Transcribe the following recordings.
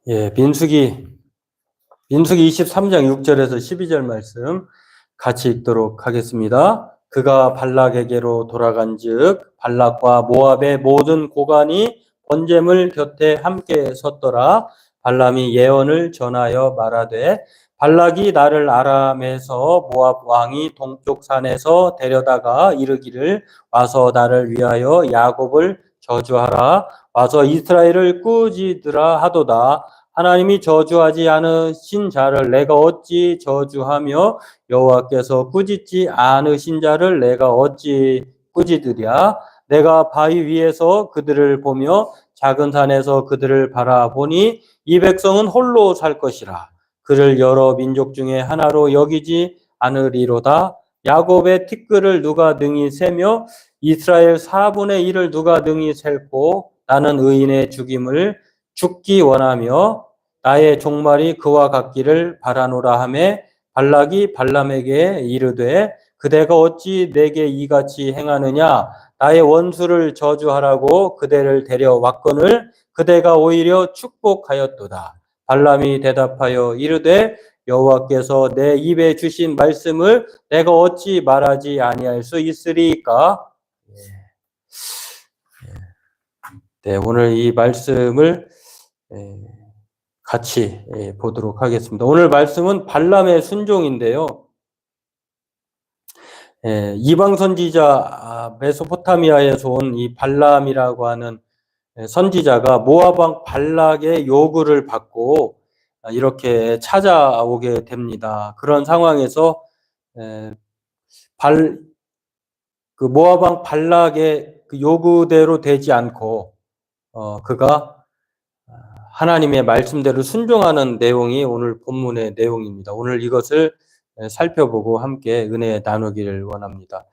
예, 민수기 23장 6절에서 12절 말씀 같이 읽도록 하겠습니다. 그가 발락에게로 돌아간즉 발락과 모압의 모든 고관이 번제물 곁에 함께 섰더라. 발람이 예언을 전하여 말하되 발락이 나를 아람에서 모압 왕이 동쪽 산에서 데려다가 이르기를 와서 나를 위하여 야곱을 저주하라. 와서 이스라엘을 꾸짖으라 하도다. 하나님이 저주하지 않으신 자를 내가 어찌 저주하며 여호와께서 꾸짖지 않으신 자를 내가 어찌 꾸짖으랴. 내가 바위 위에서 그들을 보며 작은 산에서 그들을 바라보니 이 백성은 홀로 살 것이라. 그를 여러 민족 중에 하나로 여기지 않으리로다. 야곱의 티끌을 누가 능히 세며 이스라엘 4분의 1을 누가 능히 셀고 나는 의인의 죽임을 죽기 원하며 나의 종말이 그와 같기를 바라노라 하매 발락이 발람에게 이르되 그대가 어찌 내게 이같이 행하느냐. 나의 원수를 저주하라고 그대를 데려왔거늘 그대가 오히려 축복하였도다. 발람이 대답하여 이르되 여호와께서 내 입에 주신 말씀을 내가 어찌 말하지 아니할 수 있으리까. 네, 오늘 이 말씀을 같이 보도록 하겠습니다. 오늘 말씀은 발람의 순종인데요. 이방 선지자 메소포타미아에서 온 이 발람이라고 하는 선지자가 모압 왕 발락의 요구를 받고 이렇게 찾아오게 됩니다. 그런 상황에서 그 모압 왕 발락의 그 요구대로 되지 않고 그가 하나님의 말씀대로 순종하는 내용이 오늘 본문의 내용입니다. 오늘 이것을 살펴보고 함께 은혜 나누기를 원합니다.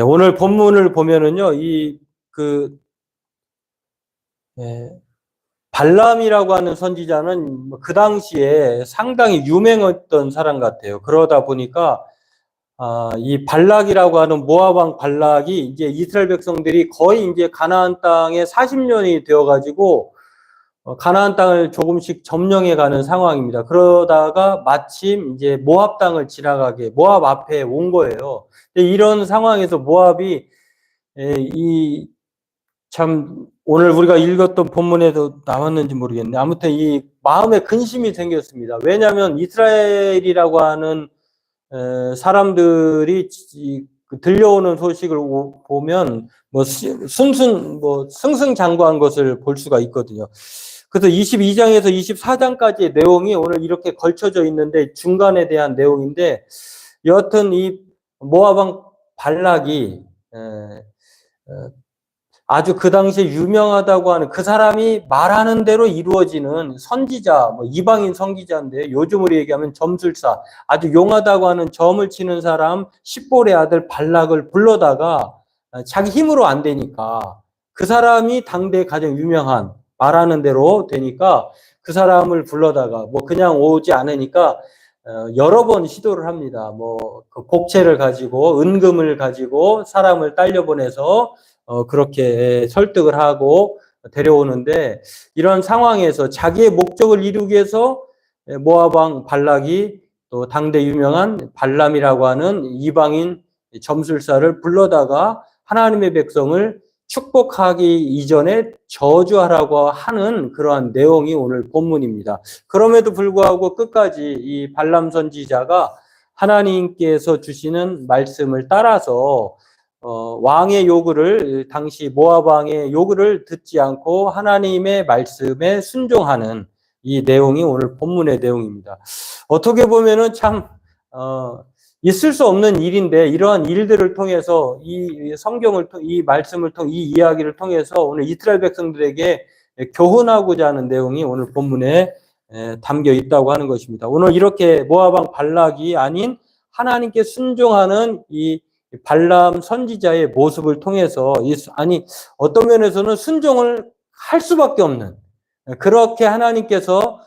오늘 본문을 보면은요, 발람이라고 하는 선지자는 그 당시에 상당히 유명했던 사람 같아요. 그러다 보니까 이 발락이라고 하는 모압 왕 발락이 이제 이스라엘 백성들이 거의 이제 가나안 땅에 40년이 되어가지고 가나안 땅을 조금씩 점령해 가는 상황입니다. 그러다가 마침 이제 모압 땅을 지나가게 모압 앞에 온 거예요. 이런 상황에서 모압이 참 오늘 우리가 읽었던 본문에도 나왔는지 모르겠네. 아무튼 이 마음에 근심이 생겼습니다. 왜냐하면 이스라엘이라고 하는 사람들이 들려오는 소식을 보면 뭐 승승장구한 것을 볼 수가 있거든요. 그래서 22장에서 24장까지의 내용이 오늘 이렇게 걸쳐져 있는데 중간에 대한 내용인데 여하튼 이 모압 왕 발락이 아주 그 당시에 유명하다고 하는 그 사람이 말하는 대로 이루어지는 선지자, 뭐 이방인 선지자인데 요즘으로 얘기하면 점술사, 아주 용하다고 하는 점을 치는 사람 십볼의 아들 발락을 불러다가 자기 힘으로 안 되니까 그 사람이 당대 가장 유명한 말하는 대로 되니까 그 사람을 불러다가 뭐 그냥 오지 않으니까 여러 번 시도를 합니다. 뭐 그 곡체를 가지고 은금을 가지고 사람을 딸려보내서 그렇게 설득을 하고 데려오는데 이런 상황에서 자기의 목적을 이루기 위해서 모압 왕 발락이 또 당대 유명한 발람이라고 하는 이방인 점술사를 불러다가 하나님의 백성을 축복하기 이전에 저주하라고 하는 그러한 내용이 오늘 본문입니다. 그럼에도 불구하고 끝까지 이 발람 선지자가 하나님께서 주시는 말씀을 따라서 왕의 요구를 당시 모압 왕의 요구를 듣지 않고 하나님의 말씀에 순종하는 이 내용이 오늘 본문의 내용입니다. 어떻게 보면은 참 있을 수 없는 일인데 이러한 일들을 통해서 이 성경을 이 말씀을 통 이 이야기를 통해서 오늘 이스라엘 백성들에게 교훈하고자 하는 내용이 오늘 본문에 담겨 있다고 하는 것입니다. 오늘 이렇게 모압 왕 발락이 아닌 하나님께 순종하는 이 발람 선지자의 모습을 통해서 어떤 면에서는 순종을 할 수밖에 없는 그렇게 하나님께서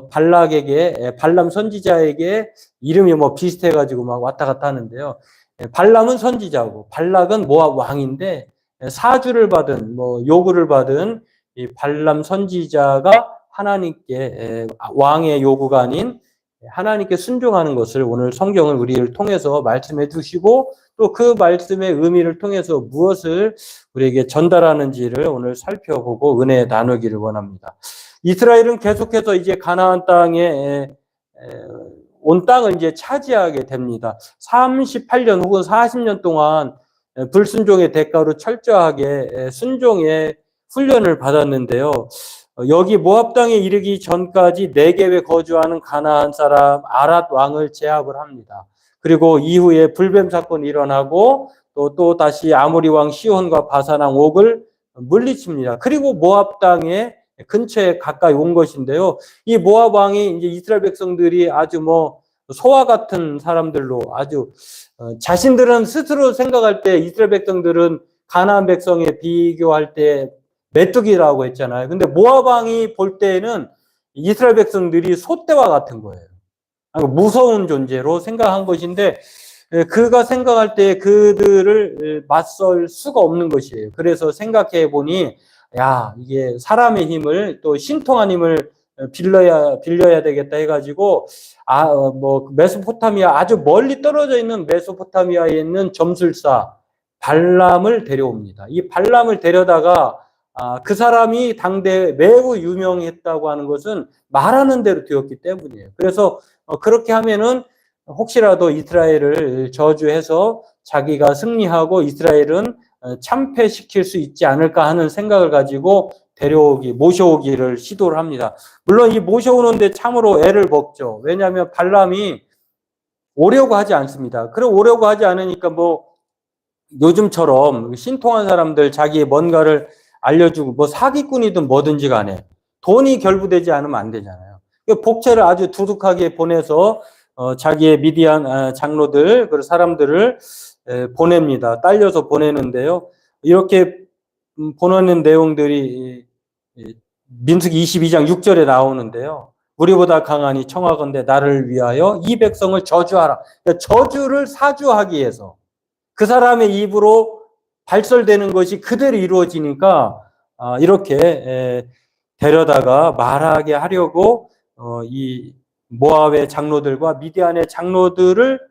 발락에게 발람 선지자에게 이름이 뭐 비슷해가지고 막 왔다 갔다 하는데요. 발람은 선지자고 발락은 모압 왕인데 사주를 받은 뭐 요구를 받은 이 발람 선지자가 하나님께 왕의 요구가 아닌 하나님께 순종하는 것을 오늘 성경은 우리를 통해서 말씀해 주시고 또 그 말씀의 의미를 통해서 무엇을 우리에게 전달하는지를 오늘 살펴보고 은혜 나누기를 원합니다. 이스라엘은 계속해서 이제 가나안 땅에 온 땅을 이제 차지하게 됩니다. 38년 혹은 40년 동안 불순종의 대가로 철저하게 순종의 훈련을 받았는데요. 여기 모압 땅에 이르기 전까지 네겝에 거주하는 가나안 사람 아랏 왕을 제압을 합니다. 그리고 이후에 불뱀 사건이 일어나고 또 다시 아모리 왕 시혼과 바산 왕 옥을 물리칩니다. 그리고 모압 땅에 근처에 가까이 온 것인데요. 이 모압 왕이 이제 이스라엘 백성들이 아주 소와 같은 사람들로 아주 자신들은 스스로 생각할 때 이스라엘 백성들은 가나안 백성에 비교할 때 메뚜기라고 했잖아요. 근데 모압 왕이 볼 때에는 이스라엘 백성들이 소떼와 같은 거예요. 무서운 존재로 생각한 것인데 그가 생각할 때 그들을 맞설 수가 없는 것이에요. 그래서 생각해 보니 이게 사람의 힘을 또 신통한 힘을 빌려야 되겠다 해가지고 메소포타미아 아주 멀리 떨어져 있는 메소포타미아에 있는 점술사 발람을 데려옵니다. 이 발람을 데려다가 그 사람이 당대에 매우 유명했다고 하는 것은 말하는 대로 되었기 때문이에요. 그래서 그렇게 하면은 혹시라도 이스라엘을 저주해서 자기가 승리하고 이스라엘은 참패시킬 수 있지 않을까 하는 생각을 가지고 모셔오기를 시도를 합니다. 물론 이 모셔오는데 참으로 애를 먹죠. 왜냐하면 발람이 오려고 하지 않습니다. 그리고 오려고 하지 않으니까 요즘처럼 신통한 사람들 자기의 뭔가를 알려주고 사기꾼이든 뭐든지 간에 돈이 결부되지 않으면 안 되잖아요. 복채를 아주 두둑하게 보내서 자기의 미디안 장로들 그리고 사람들을 보냅니다. 딸려서 보내는데요. 이렇게 보내는 내용들이 민수기 22장 6절에 나오는데요. 우리보다 강하니 청하건대 나를 위하여 이 백성을 저주하라. 그러니까 저주를 사주하기 위해서 그 사람의 입으로 발설되는 것이 그대로 이루어지니까 이렇게 데려다가 말하게 하려고 이 모압의 장로들과 미디안의 장로들을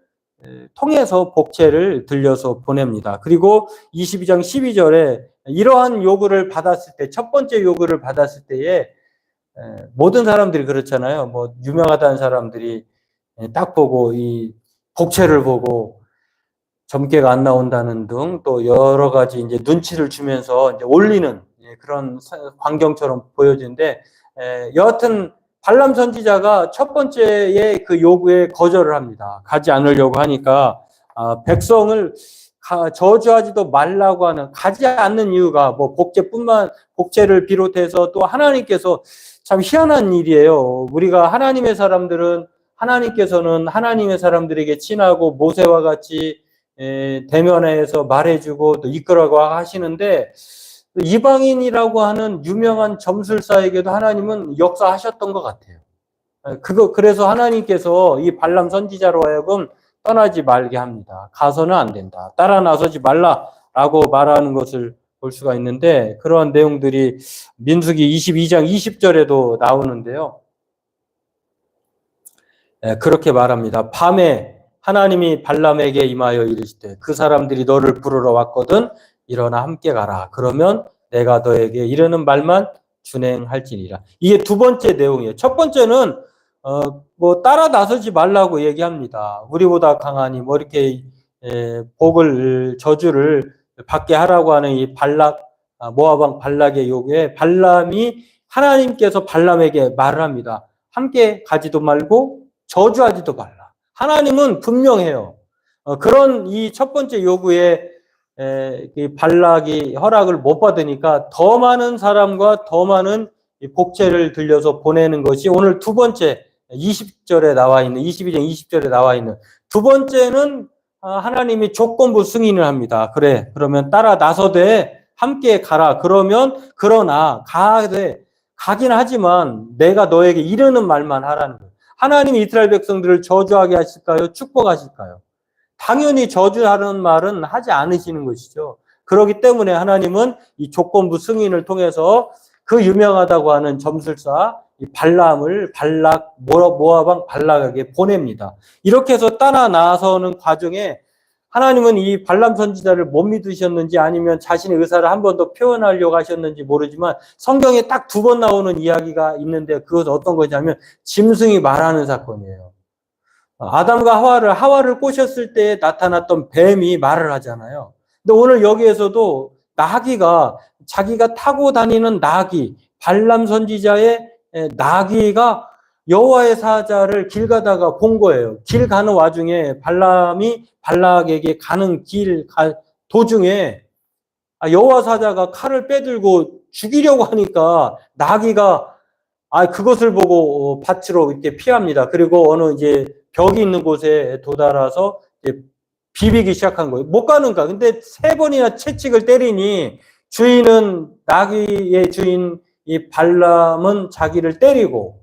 통해서 복채를 들려서 보냅니다. 그리고 22장 12절에 이러한 요구를 받았을 때, 첫 번째 요구를 받았을 때에 모든 사람들이 그렇잖아요. 유명하다는 사람들이 딱 보고 이 복채를 보고 점괘가 안 나온다는 등 또 여러 가지 이제 눈치를 주면서 이제 올리는 그런 광경처럼 보여지는데 여하튼 발람 선지자가 첫 번째의 그 요구에 거절을 합니다. 가지 않으려고 하니까 백성을 저주하지도 말라고 하는 가지 않는 이유가 복제를 비롯해서 또 하나님께서 참 희한한 일이에요. 우리가 하나님의 사람들은 하나님께서는 하나님의 사람들에게 친하고 모세와 같이 대면해서 말해주고 또 이끌어가고 하시는데 이방인이라고 하는 유명한 점술사에게도 하나님은 역사하셨던 것 같아요. 그래서 하나님께서 이 발람 선지자로 하여금 떠나지 말게 합니다. 가서는 안 된다. 따라 나서지 말라라고 말하는 것을 볼 수가 있는데 그러한 내용들이 민수기 22장 20절에도 나오는데요. 그렇게 말합니다. 밤에 하나님이 발람에게 임하여 이르시되 그 사람들이 너를 부르러 왔거든 일어나 함께 가라. 그러면 내가 너에게 이르는 말만 준행할지니라. 이게 두 번째 내용이에요. 첫 번째는 따라 나서지 말라고 얘기합니다. 우리보다 강하니 이렇게 저주를 받게 하라고 하는 이 모압 왕 발락의 요구에 발람이 하나님께서 발람에게 말을 합니다. 함께 가지도 말고 저주하지도 말라. 하나님은 분명해요. 그런 이 첫 번째 요구에 발락이 허락을 못 받으니까 더 많은 사람과 더 많은 복채를 들려서 보내는 것이 오늘 두 번째 20절에 나와 있는 22장 20절에 나와 있는 두 번째는 하나님이 조건부 승인을 합니다. 그래 그러면 따라 나서되 함께 가라. 그러나 가긴 하지만 내가 너에게 이르는 말만 하라는 거예요. 하나님이 이스라엘 백성들을 저주하게 하실까요? 축복하실까요? 당연히 저주하는 말은 하지 않으시는 것이죠. 그렇기 때문에 하나님은 이 조건부 승인을 통해서 그 유명하다고 하는 점술사 이 발람을 모압 왕 발락에게 보냅니다. 이렇게 해서 떠나 나서는 과정에 하나님은 이 발람 선지자를 못 믿으셨는지 아니면 자신의 의사를 한 번 더 표현하려고 하셨는지 모르지만 성경에 딱 2번 나오는 이야기가 있는데 그것은 어떤 거냐면 짐승이 말하는 사건이에요. 아담과 하와를 꼬셨을 때 나타났던 뱀이 말을 하잖아요. 근데 오늘 여기에서도 나귀가 자기가 타고 다니는 나귀, 발람 선지자의 나귀가 여호와의 사자를 길 가다가 본 거예요. 길 가는 와중에 발람이 발락에게 가는 도중에 여호와 사자가 칼을 빼들고 죽이려고 하니까 나귀가 그것을 보고 밭으로 이렇게 피합니다. 그리고 어느 이제 벽이 있는 곳에 도달해서 비비기 시작한 거예요. 못 가는가? 근데 3번이나 채찍을 때리니 나귀의 주인 이 발람은 자기를 때리고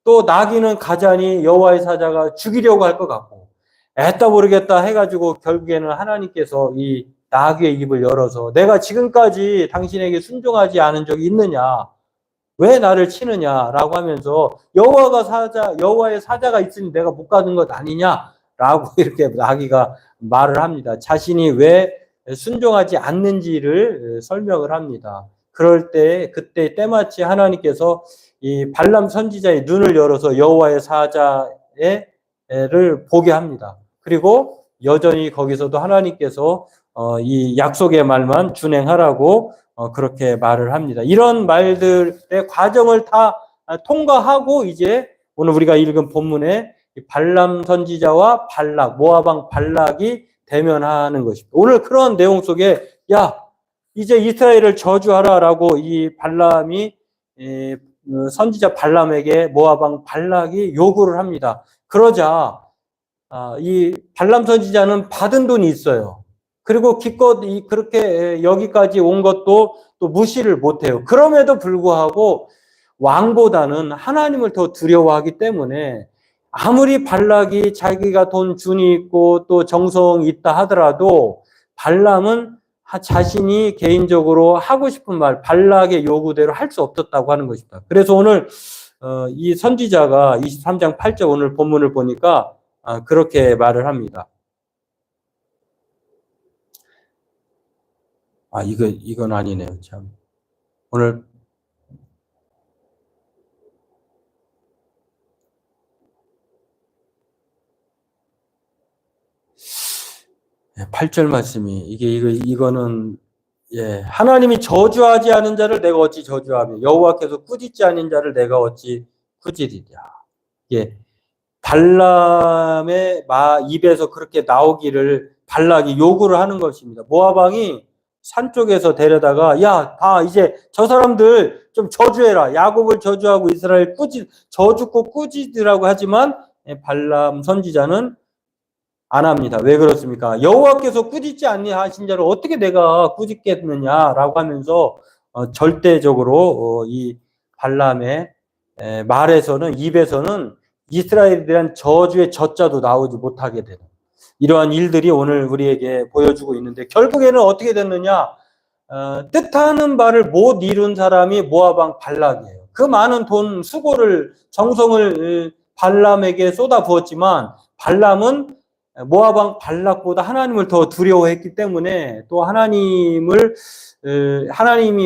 또 나귀는 가자니 여호와의 사자가 죽이려고 할 것 같고 애따 모르겠다 해가지고 결국에는 하나님께서 이 나귀의 입을 열어서 내가 지금까지 당신에게 순종하지 않은 적이 있느냐? 왜 나를 치느냐라고 하면서 여호와의 사자가 있으니 내가 못 가는 것 아니냐라고 이렇게 나귀가 말을 합니다. 자신이 왜 순종하지 않는지를 설명을 합니다. 그때 때마치 하나님께서 이 발람 선지자의 눈을 열어서 여호와의 사자를 보게 합니다. 그리고 여전히 거기서도 하나님께서 이 약속의 말만 준행하라고 그렇게 말을 합니다. 이런 말들의 과정을 다 통과하고 이제 오늘 우리가 읽은 본문에 발람 선지자와 모압 왕 발락이 대면하는 것입니다. 오늘 그런 내용 속에 이제 이스라엘을 저주하라라고 이 발람이 선지자 발람에게 모압 왕 발락이 요구를 합니다. 그러자 이 발람 선지자는 받은 돈이 있어요. 그리고 기껏 그렇게 여기까지 온 것도 또 무시를 못해요. 그럼에도 불구하고 왕보다는 하나님을 더 두려워하기 때문에 아무리 발락이 자기가 돈 준이 있고 또 정성이 있다 하더라도 발람은 자신이 개인적으로 하고 싶은 말, 발락의 요구대로 할 수 없었다고 하는 것입니다. 그래서 오늘 이 선지자가 23장 8절 오늘 본문을 보니까 그렇게 말을 합니다. 이건 아니네요. 참. 오늘 8절 말씀이 이거는 하나님이 저주하지 않은 자를 내가 어찌 저주하며 여호와께서 꾸짖지 않은 자를 내가 어찌 꾸짖으랴. 발람의 입에서 그렇게 나오기를 발락이 요구를 하는 것입니다. 모압 왕이 산 쪽에서 데려다가 이제 저 사람들 좀 저주해라. 야곱을 저주하고 이스라엘 저주고 꾸짖으라고 하지만 발람 선지자는 안 합니다. 왜 그렇습니까? 여호와께서 꾸짖지 아니하신 자를 어떻게 내가 꾸짖겠느냐라고 하면서 절대적으로 이 발람의 말에서는 입에서는 이스라엘에 대한 저주의 저자도 나오지 못하게 되는 이러한 일들이 오늘 우리에게 보여주고 있는데 결국에는 어떻게 됐느냐? 뜻하는 바를 못 이룬 사람이 모압 왕 발락이에요. 그 많은 돈, 수고를, 정성을 발람에게 쏟아부었지만 발람은 모압 왕 발락보다 하나님을 더 두려워했기 때문에 또 하나님이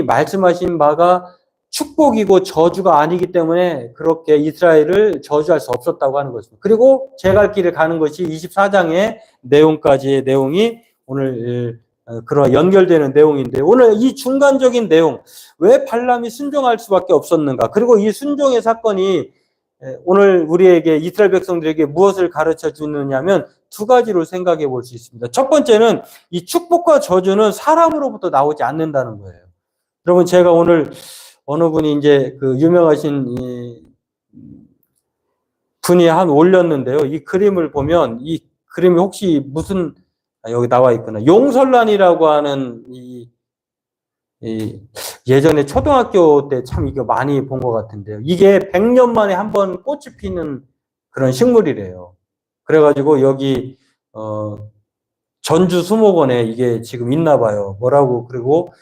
말씀하신 바가 축복이고 저주가 아니기 때문에 그렇게 이스라엘을 저주할 수 없었다고 하는 것입니다. 그리고 제 갈 길을 가는 것이 24장의 내용까지의 내용이 오늘 그런 연결되는 내용인데 오늘 이 중간적인 내용 왜 발람이 순종할 수밖에 없었는가 그리고 이 순종의 사건이 오늘 우리에게 이스라엘 백성들에게 무엇을 가르쳐 주느냐면 2가지로 생각해 볼 수 있습니다. 첫 번째는 이 축복과 저주는 사람으로부터 나오지 않는다는 거예요. 여러분 제가 오늘 어느 분이 이제 그 유명하신 분이 올렸는데요. 이 그림을 보면 이 그림이 혹시 무슨 여기 나와 있구나. 용설란이라고 하는 예전에 초등학교 때 참 이거 많이 본 것 같은데요. 이게 100년 만에 한 번 꽃이 피는 그런 식물이래요. 그래가지고 여기 전주 수목원에 이게 지금 있나 봐요. 그리고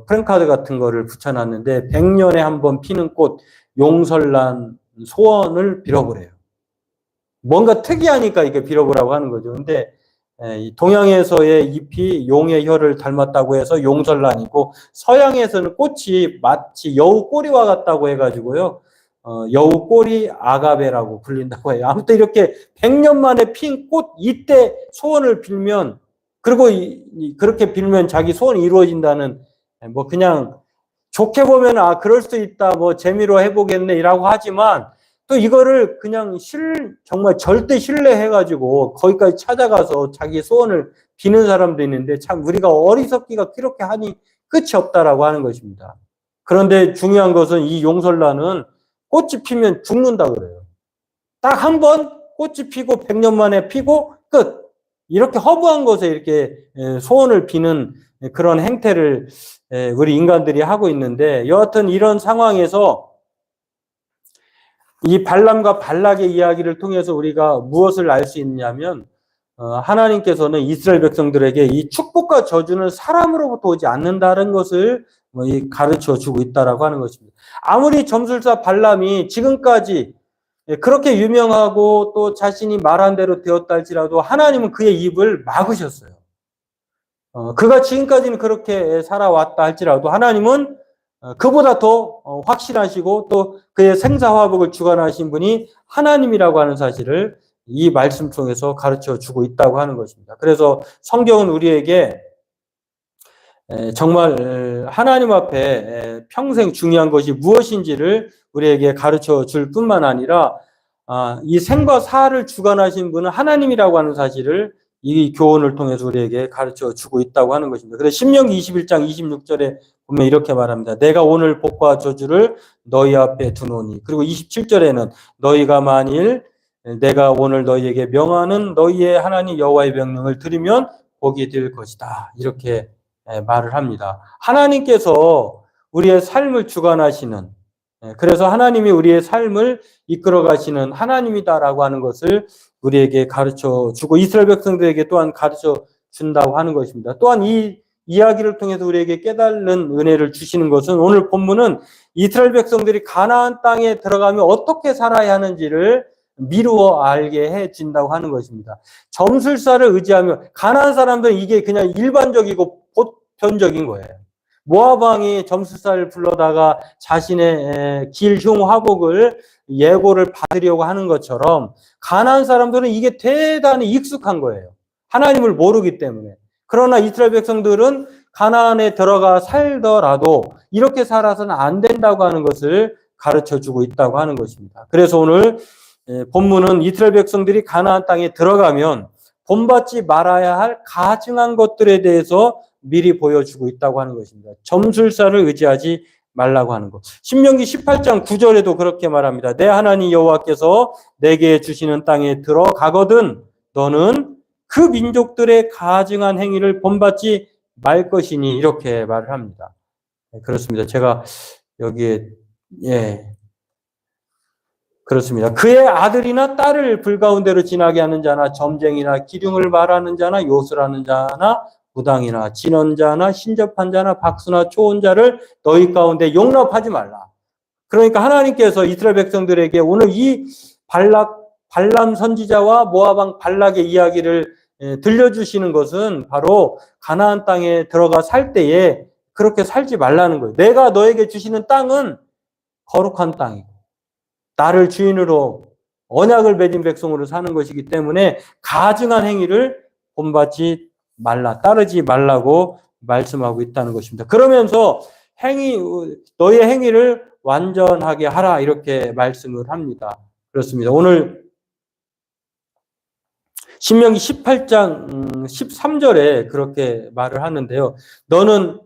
프랭카드 같은 거를 붙여놨는데 100년에 한 번 피는 꽃 용설란 소원을 빌어보래요. 뭔가 특이하니까 이게 빌어보라고 하는 거죠. 근데 동양에서의 잎이 용의 혀를 닮았다고 해서 용설란이고, 서양에서는 꽃이 마치 여우 꼬리와 같다고 해가지고요, 여우 꼬리 아가베라고 불린다고 해요. 아무튼 이렇게 100년 만에 핀 꽃 이때 소원을 빌면, 그리고 그렇게 빌면 자기 소원이 이루어진다는, 뭐 그냥 좋게 보면 아 그럴 수 있다, 뭐 재미로 해보겠네라고 하지만, 또 이거를 그냥 정말 절대 신뢰해가지고 거기까지 찾아가서 자기 소원을 비는 사람도 있는데, 참 우리가 어리석기가 그렇게 하니 끝이 없다라고 하는 것입니다. 그런데 중요한 것은 이 용설란은 꽃이 피면 죽는다 그래요. 딱 한 번 꽃이 피고 100년 만에 피고 끝. 이렇게 허무한 것에 이렇게 소원을 비는 그런 행태를 우리 인간들이 하고 있는데, 여하튼 이런 상황에서 이 발람과 발락의 이야기를 통해서 우리가 무엇을 알 수 있냐면, 하나님께서는 이스라엘 백성들에게 이 축복과 저주는 사람으로부터 오지 않는다는 것을 가르쳐 주고 있다라고 하는 것입니다. 아무리 점술사 발람이 지금까지 그렇게 유명하고 또 자신이 말한 대로 되었다 할지라도 하나님은 그의 입을 막으셨어요. 그가 지금까지는 그렇게 살아왔다 할지라도 하나님은 그보다 더 확실하시고 또 그의 생사화복을 주관하신 분이 하나님이라고 하는 사실을 이 말씀 통해서 가르쳐 주고 있다고 하는 것입니다. 그래서 성경은 우리에게 정말 하나님 앞에 평생 중요한 것이 무엇인지를 우리에게 가르쳐 줄 뿐만 아니라, 이 생과 사를 주관하신 분은 하나님이라고 하는 사실을 이 교훈을 통해서 우리에게 가르쳐 주고 있다고 하는 것입니다. 그래서 신명기 21장 26절에 보면 이렇게 말합니다. 내가 오늘 복과 저주를 너희 앞에 두노니. 그리고 27절에는 너희가 만일 내가 오늘 너희에게 명하는 너희의 하나님 여호와의 명령을 들으면 복이 될 것이다. 이렇게 말을 합니다. 하나님께서 우리의 삶을 주관하시는, 그래서 하나님이 우리의 삶을 이끌어 가시는 하나님이다라고 하는 것을 우리에게 가르쳐 주고 이스라엘 백성들에게 또한 가르쳐 준다고 하는 것입니다. 또한 이 이야기를 통해서 우리에게 깨달는 은혜를 주시는 것은, 오늘 본문은 이스라엘 백성들이 가나안 땅에 들어가면 어떻게 살아야 하는지를 미루어 알게 해준다고 하는 것입니다. 점술사를 의지하며, 가나안 사람들은 이게 그냥 일반적이고 보편적인 거예요. 모압 왕이 점술사를 불러다가 자신의 길흉 화복을 예고를 받으려고 하는 것처럼 가나안 사람들은 이게 대단히 익숙한 거예요. 하나님을 모르기 때문에. 그러나 이스라엘 백성들은 가나안에 들어가 살더라도 이렇게 살아서는 안 된다고 하는 것을 가르쳐주고 있다고 하는 것입니다. 그래서 오늘 본문은 이스라엘 백성들이 가나안 땅에 들어가면 본받지 말아야 할 가증한 것들에 대해서 미리 보여주고 있다고 하는 것입니다. 점술사를 의지하지 말라고 하는 것. 신명기 18장 9절에도 그렇게 말합니다. 내 하나님 여호와께서 내게 주시는 땅에 들어가거든 너는 그 민족들의 가증한 행위를 본받지 말 것이니, 이렇게 말을 합니다. 그렇습니다. 제가 여기에 그렇습니다. 그의 아들이나 딸을 불가운데로 지나게 하는 자나 점쟁이나 기륭을 말하는 자나 요술하는 자나 무당이나 진언자나 신접한 자나 박수나 초혼자를 너희 가운데 용납하지 말라. 그러니까 하나님께서 이스라엘 백성들에게 오늘 이 발람 선지자와 모압 왕 발락의 이야기를 들려주시는 것은 바로 가나안 땅에 들어가 살 때에 그렇게 살지 말라는 거예요. 내가 너에게 주시는 땅은 거룩한 땅이고 나를 주인으로 언약을 맺은 백성으로 사는 것이기 때문에 가증한 행위를 본받지 말라, 따르지 말라고 말씀하고 있다는 것입니다. 그러면서 너의 행위를 완전하게 하라, 이렇게 말씀을 합니다. 그렇습니다. 오늘 신명기 18장 13절에 그렇게 말을 하는데요. 너는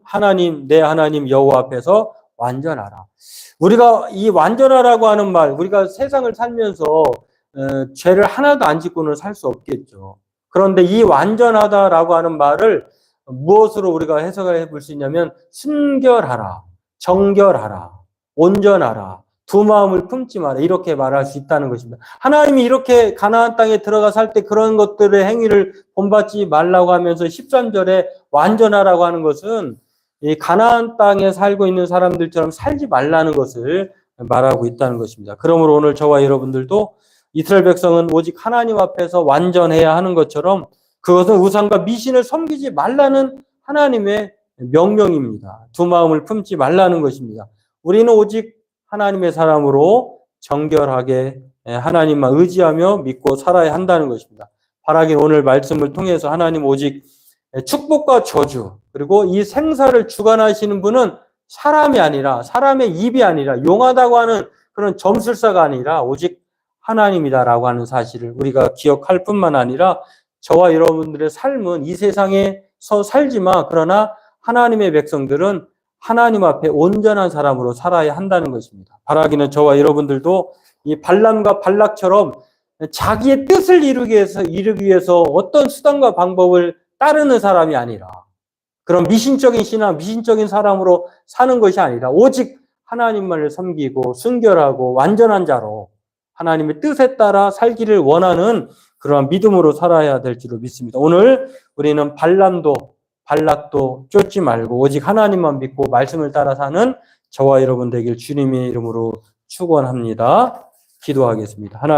내 하나님 여호와 앞에서 완전하라. 우리가 이 완전하라고 하는 말, 우리가 세상을 살면서 죄를 하나도 안 짓고는 살 수 없겠죠. 그런데 이 완전하다라고 하는 말을 무엇으로 우리가 해석해 볼 수 있냐면, 순결하라, 정결하라, 온전하라, 두 마음을 품지 마라, 이렇게 말할 수 있다는 것입니다. 하나님이 이렇게 가나안 땅에 들어가 살 때 그런 것들의 행위를 본받지 말라고 하면서 13절에 완전하라고 하는 것은 이 가나안 땅에 살고 있는 사람들처럼 살지 말라는 것을 말하고 있다는 것입니다. 그러므로 오늘 저와 여러분들도 이스라엘 백성은 오직 하나님 앞에서 완전해야 하는 것처럼 그것은 우상과 미신을 섬기지 말라는 하나님의 명령입니다. 두 마음을 품지 말라는 것입니다. 우리는 오직 하나님의 사람으로 정결하게 하나님만 의지하며 믿고 살아야 한다는 것입니다. 바라긴 오늘 말씀을 통해서 하나님 오직 축복과 저주 그리고 이 생사를 주관하시는 분은 사람이 아니라 사람의 입이 아니라 용하다고 하는 그런 점술사가 아니라 오직 하나님이다라고 하는 사실을 우리가 기억할 뿐만 아니라 저와 여러분들의 삶은 이 세상에서 살지만 그러나 하나님의 백성들은 하나님 앞에 온전한 사람으로 살아야 한다는 것입니다. 바라기는 저와 여러분들도 이 발람과 발락처럼 자기의 뜻을 이루기 위해서 어떤 수단과 방법을 따르는 사람이 아니라 그런 미신적인 신앙, 미신적인 사람으로 사는 것이 아니라 오직 하나님만을 섬기고 순결하고 완전한 자로 하나님의 뜻에 따라 살기를 원하는 그러한 믿음으로 살아야 될 줄로 믿습니다. 오늘 우리는 발람도 발락도 쫓지 말고 오직 하나님만 믿고 말씀을 따라 사는 저와 여러분 되길 주님의 이름으로 축원합니다. 기도하겠습니다. 하나님